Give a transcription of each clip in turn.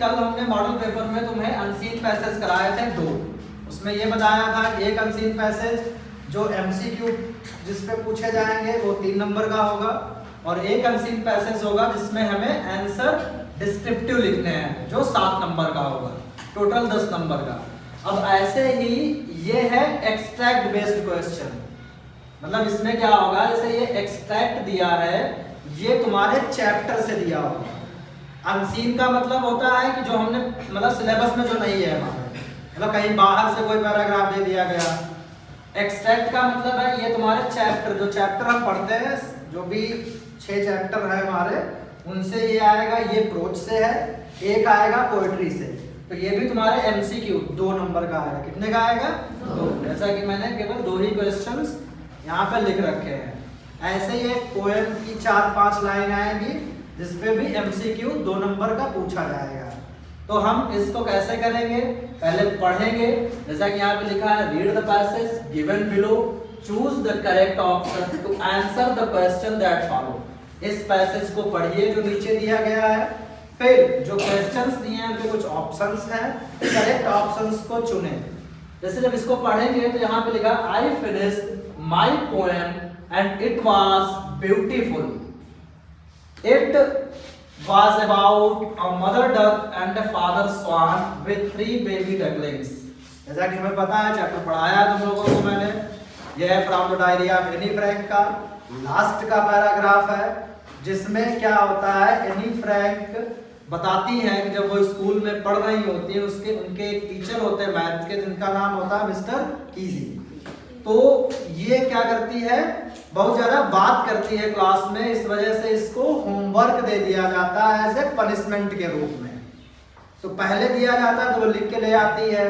कल हमने model paper में तुम्हें अनसीन पैसेज कराए थे 2। उसमें ये बताया था एक अनसीन पैसेज जो एमसीक्यू जिस पे पूछे जाएंगे वो 3 नंबर का होगा, और एक अनसीन पैसेज होगा जिसमें हमें आंसर डिस्क्रिप्टिव लिखने हैं जो 7 नंबर का होगा, टोटल 10 नंबर का। अब ऐसे ही ये है एक्सट्रैक्ट बेस्ड क्वेश्चन, मतलब इसमें क्या होगा, जैसे ये एक्सट्रैक्ट दिया है ये तुम्हारे चैप्टर से दिया होगा। अनसीन का मतलब होता है कि जो हमने मतलब सिलेबस में जो नहीं है हमारे, मतलब कहीं बाहर से कोई पैराग्राफ दे दिया गया। एक्सट्रैक्ट का मतलब है ये तुम्हारे चैप्टर, जो चैप्टर हम पढ़ते हैं, जो भी 6 चैप्टर है हमारे, उनसे ये आएगा, ये प्रोच से है, एक आएगा पोएट्री से। तो ये भी तुम्हारे एमसीक्यू 2 नंबर का आएगा। कितने का आएगा? 2। जैसा कि मैंने केवल 2 ही क्वेश्चंस यहाँ पे लिख रखे हैं। ऐसे ही एक पोएम की 4-5 लाइन आएंगी जिसपे भी एमसीक्यू 2 नंबर का पूछा जाएगा। तो हम इसको कैसे करेंगे, पहले पढ़ेंगे। जैसा कि यहाँ पे लिखा है, read the passage given below, choose the correct option to answer the question that follow. इस पैसेज को पढ़िए जो नीचे दिया गया है, फिर जो क्वेश्चंस दिए हैं उनके कुछ ऑप्शंस हैं, करेक्ट ऑप्शंस को चुने। जैसे जब इसको पढ़ेंगे तो यहाँ पे लिखा, I finished my poem and it was beautiful. It was about a mother duck and a father swan with 3 baby ducklings। जैसा कि हमें पता है, चैप्टर पढ़ाया है तुम लोगों को मैंने। यह है from the diary of Anne Frank का लास्ट का पैराग्राफ है, जिसमें क्या होता है, एनी फ्रैंक बताती हैं कि जब वो स्कूल में पढ़ रही होती है, उनके एक टीचर होते हैं मैथ्स के जिनका नाम होता है मिस्टर कीजी। तो ये क्या करती है, बहुत ज्यादा बात करती है क्लास में, इस वजह से इसको होमवर्क दे दिया जाता है एज ए पनिशमेंट के रूप में। तो पहले दिया जाता है तो वो लिख के ले आती है,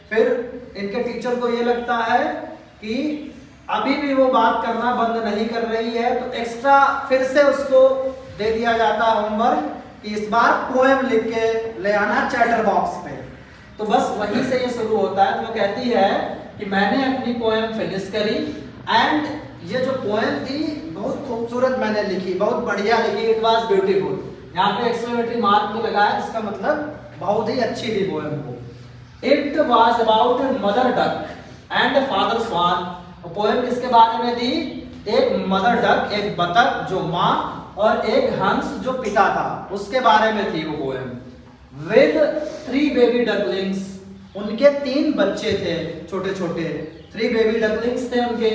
फिर इनके टीचर को ये लगता है कि अभी भी वो बात करना बंद नहीं कर रही है, तो एक्स्ट्रा फिर से उसको दे दिया जाता है होमवर्क कि इस बार पोएम लिख के ले आना चैटर बॉक्स पे। तो बस वहीं से ये शुरू होता है। तो वो कहती है कि मैंने अपनी पोएम फिनिश करी एंड ये जो पोएम थी बहुत खूबसूरत मैंने लिखी, बहुत बढ़िया लिखी, इट वाज ब्यूटीफुल। यहाँ पे एक्सक्लेमेटरी मार्क भी लगाया, इसका मतलब बहुत ही अच्छी थी पोएम को। It was about mother duck and father swan. Poem किसके बारे में थी, एक मदर डक, एक बतख जो माँ, और एक हंस जो पिता था, उसके बारे में थी वो पोएम। विद 3 बेबी डकलिंग्स, उनके 3 बच्चे थे छोटे छोटे, 3 बेबी डकलिंग्स थे उनके,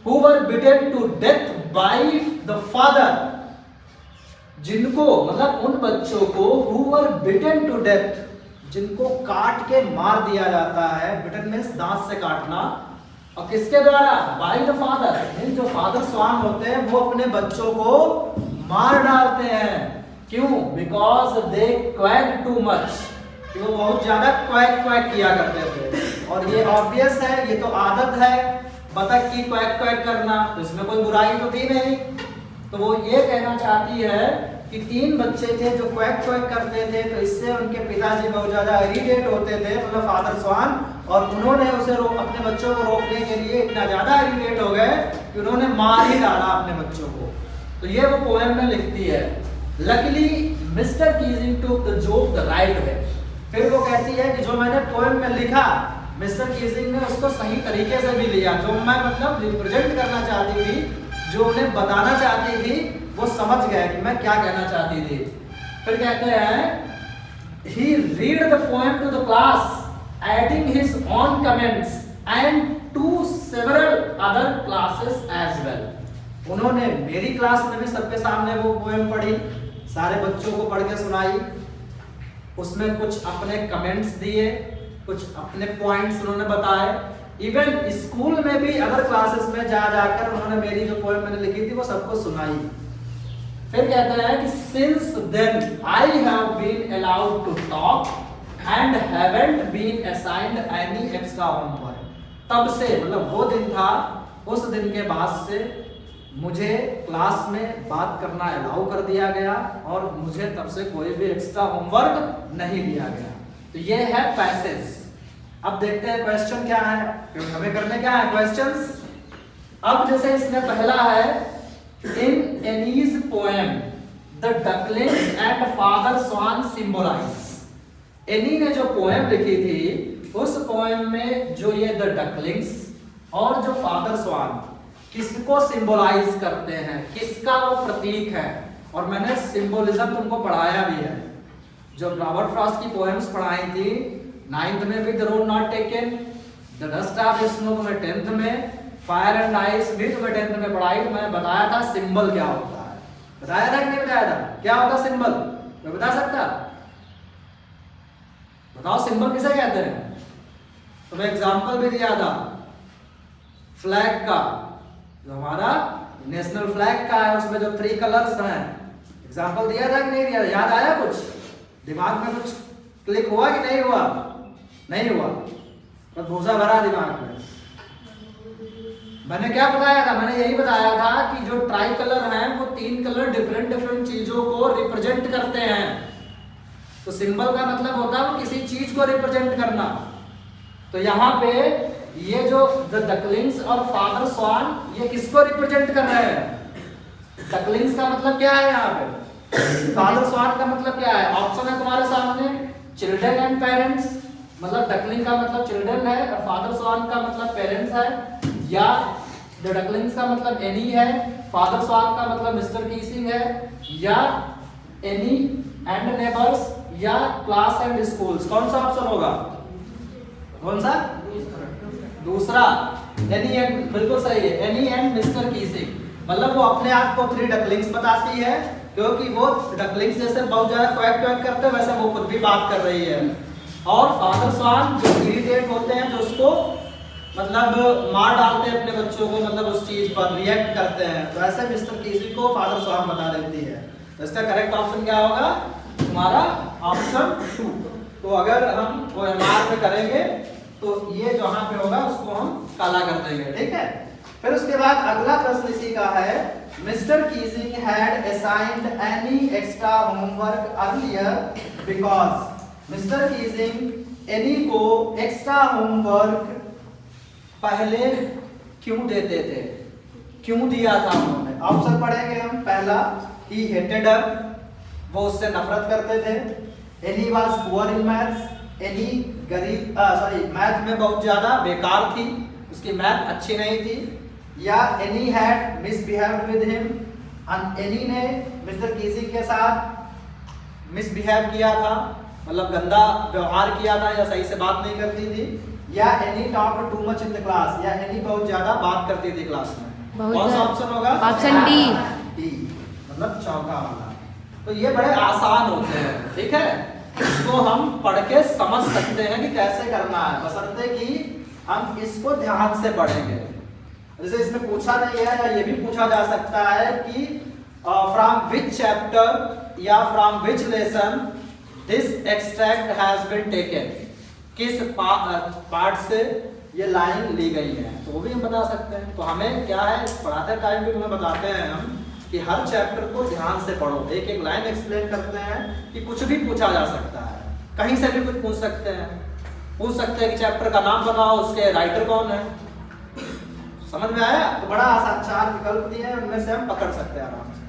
who were beaten to death by the father, जिनको मतलब उन बच्चों को who were beaten to death, जिनको काट के मार दिया जाता है, beaten means दांत से काटना, और किसके द्वारा, by the father, जो फादर स्वान होते हैं वो अपने बच्चों को मार डालते हैं। क्यों? because they quacked too much, कि वो बहुत ज्यादा क्वैक क्वैक किया करते थे। और ये ऑब्वियस है, ये तो आदत है बतख की क्वैक क्वैक करना, तो इसमें कोई बुराई तो थी नहीं। तो वो ये कहना चाहती है कि 3 बच्चे थे जो क्वैक क्वैक करते थे, तो इससे उनके पिताजी बहुत ज्यादा इरिटेट होते थे, मतलब फादर स्वान, और उन्होंने उसे अपने बच्चों को रोकने के लिए इतना ज्यादा इरिटेट हो गए कि उन्होंने मार ही डाला अपने बच्चों को। तो ये वो पोएम में लिखती है। Luckily mister Keesing took the joke the right way. फिर वो कहती है कि जो मैंने पोएम में लिखा, मिस्टर कीजिंग ने उसको सही तरीके से भी लिया, जो मैं मतलब रिप्रेजेंट करना चाहती थी, जो उन्हें बताना चाहती थी, वो समझ गए कि मैं क्या कहना चाहती थी। फिर कहते हैं he read the poem to the class adding his own comments and to several other classes as well। उन्होंने मेरी क्लास में भी सबके सामने वो पोएम पढ़ी, सारे बच्चों को पढ़ के सुनाई, उसमें कुछ अपने कमेंट्स दिए, कुछ अपने पॉइंट्स उन्होंने बताए। इवन स्कूल में भी अदर क्लासेस में जा जाकर उन्होंने मेरी जो पोएम मैंने लिखी थी वो सबको सुनाई। फिर कहता है कि since then I have been allowed to talk and haven't been assigned any extra homework. तब से मतलब वो दिन था, उस दिन के बाद से मुझे क्लास में बात करना अलाउ कर दिया गया और मुझे तब से कोई भी एक्स्ट्रा होमवर्क नहीं दिया गया। तो ये है पैसेज। अब देखते हैं क्वेश्चन क्या है, क्योंकि हमें करने क्या है क्वेश्चंस। अब जैसे इसमें पहला है, in Annie's poem the ducklings and father swan symbolise. Annie ने जो पोएम लिखी थी उस पोएम में जो ये द डकलिंग्स और जो फादर स्वान किसको सिंबलाइज करते हैं, किसका वो प्रतीक है। और मैंने सिंबोलिज्म तुमको पढ़ाया भी है, जो रॉबर्ट फ्रॉस्ट की पोएम्स पढ़ाई थी 9th में भी the road not taken, the dust of snow तुम्हें 10th में, फायर एंड आइस भी तुम्हें 10th में पढ़ाई। तो मैंने बताया था सिंबल क्या होता है, बताया था कि नहीं बताया था, क्या होता सिंबल, कोई बता सकता, बताओ सिंबल किसे कहते हैं। तो मैं एग्जांपल भी दिया था फ्लैग का, जो हमारा नेशनल फ्लैग का है उसमें जो 3 कलर्स हैं, एग्जांपल दिया था कि नहीं दिया, याद आया कुछ, दिमाग में कुछ क्लिक हुआ कि नहीं हुआ, नहीं हुआ, तो भूसा भरा दिमाग में। मैंने क्या बताया था, मैंने यही बताया था कि जो ट्राई कलर हैं वो 3 कलर डिफरेंट डिफरेंट चीजों को रिप्रेजेंट करते हैं। तो सिंबल का मतलब होता है किसी चीज को रिप्रेजेंट करना। तो यहाँ पे ये जो द डकलिंग्स और फादर स्वान ये किसको रिप्रेजेंट कर रहे हैं। डकलिंग्स का मतलब क्या है यहाँ पे, फादर स्वान का मतलब क्या है। ऑप्शन है तुम्हारे सामने, चिल्ड्रन एंड पेरेंट्स, मतलब डकलिंग का मतलब चिल्ड्रन है और फादर स्वान का मतलब पेरेंट्स है, या द डकलिंग्स का मतलब एनी है, फादर स्वान का मतलब मिस्टर कीसिंग है, या एनी एंड नेबर्स, या क्लास एंड स्कूल्स। कौन सा ऑप्शन होगा, कौन सा, दूसरा, एनी एंड, बिल्कुल सही है, एनी एंड मिस्टर कीसिंग। मतलब वो अपने आप को 3 डकलिंग्स बताती है क्योंकि वो डकलिंग्स जैसे बहुत ज्यादा क्वैक क्वैक करते हैं वैसे वो खुद भी बात कर रही है। और फादर स्वान जो इरिटेट होते हैं, जो उसको मतलब मार डालते हैं अपने बच्चों को, मतलब उस चीज पर रिएक्ट करते हैं, तो ऐसे मिस्टर कीसिंग को फादर स्वान बता देती है। तो इसका करेक्ट ऑप्शन क्या होगा तुम्हारा, ऑप्शन 2। तो अगर हम OMR में करेंगे तो ये जहां पे होगा उसको हम काला कर देंगे, ठीक है। फिर उसके बाद अगला प्रश्न इसी का है, mister Keesing had assigned any extra homework earlier because. Mister Keesing any को एक्स्ट्रा होमवर्क पहले क्यों देते थे, क्यों दिया था उन्होंने। ऑप्शन पढ़ेंगे हम। पहला, ही हेटेड हर, वो उससे नफरत करते थे। Any was poor in maths, any गरीब मैथ में बहुत ज्यादा बेकार थी, उसकी मैथ अच्छी नहीं थी। या any had misbehaved with him, any ने मिस्टर कीसिंग के साथ मिसबिहेव किया था, मतलब गंदा व्यवहार किया था या सही से बात नहीं करती थी। या any talked too much in the class, या एनी बहुत ज्यादा बात करती थी क्लास में। कौन सा ऑप्शन होगा, ऑप्शन डी, मतलब चौथा वाला। तो ये बड़े आसान होते हैं, ठीक है, इसको हम पढ़ के समझ सकते हैं कि कैसे करना है, बशर्ते कि हम इसको ध्यान से पढ़ेंगे। जैसे इसमें पूछा नहीं है, या ये भी पूछा जा सकता है कि फ्रॉम विच चैप्टर या from which lesson this extract has been taken, किस पार्ट से ये लाइन ली गई है, तो वो भी हम बता सकते हैं। तो हमें क्या है, पढ़ाते टाइम भी तुम्हें बताते हैं हम कि हर चैप्टर को ध्यान से पढ़ो, एक एक लाइन एक्सप्लेन करते हैं कि कुछ भी पूछा जा सकता है, कहीं से भी कुछ पूछ सकते हैं। पूछ सकते हैं कि चैप्टर का नाम बताओ, उसके राइटर कौन है, समझ में आया। तो बड़ा आसान 4 विकल्प दिए हैं, उनमें से हम पकड़ सकते हैं आराम से।